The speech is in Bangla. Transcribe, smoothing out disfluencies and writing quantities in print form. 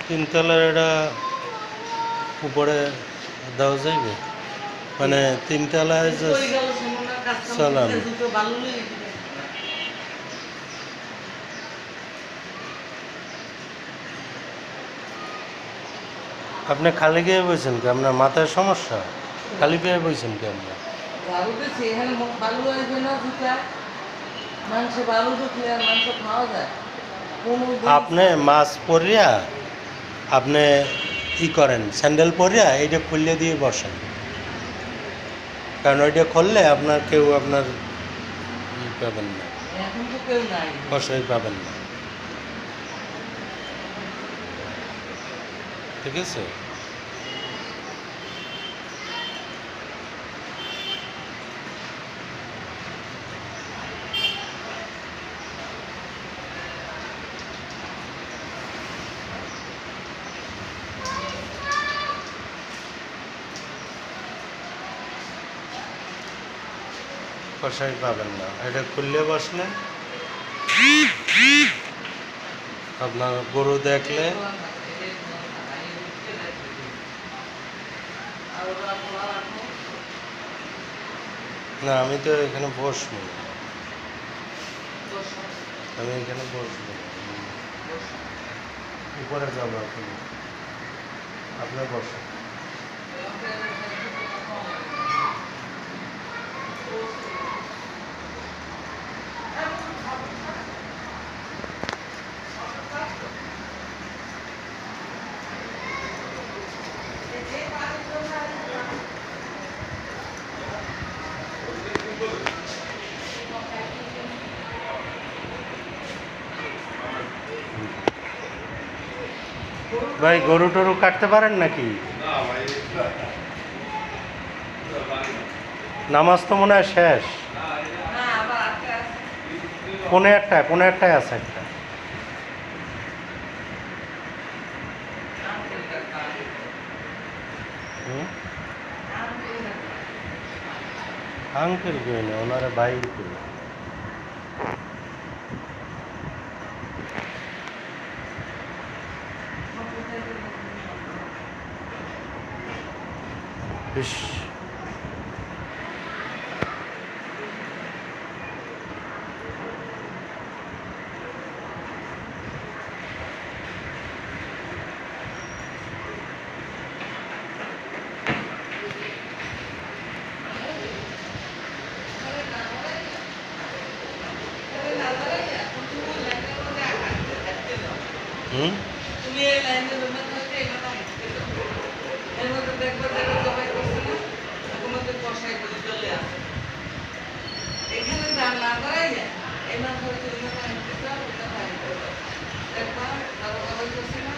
তিনতলার এটা উপরে দেওয়া যাইবে, মানে তিনতলায় যে চালান। আপনি খালি গিয়ে বলছেন কি? আপনার মাথায় সমস্যা? খালি পেয়ে বলছেন কি আপনি? আপনি মাছ পরিয়া আপনি ই করেন, স্যান্ডেল পরিয়া এইটা খুললে দিয়ে বসেন, কারণ ওইটা খুললে আপনার কেউ আপনার ই পাবেন না, বসাই পাবেন না। ঠিক আছে? বসাই পাবেন না, এটা খুললে বসলে আপনার গরু দেখলে না। আমি তো এখানে বসবো, আমি এখানে বসবো, উপরে যাবো এখন। আপনার বসেন। ভাই গরু টরু কাটতে পারেন নাকি? নামাজ তো মনে হয় শেষ। 1:30 আছে একটা। আঙ্কেল কই না, ওনারা বাইরে কই। বেশ তুমি এই লাইনে জমা থাকতে এখানে আসতে দাও। এর মধ্যে দেখবা যারা জবাই করছে না, তোমাদের কষাই করে চলে আসে। এখানে না করাই যায়, এই মাছ হয়তো এখানে আসতে দাও, ওটা বাইরে করে দাও। দেখবা যারা জবাই করছে না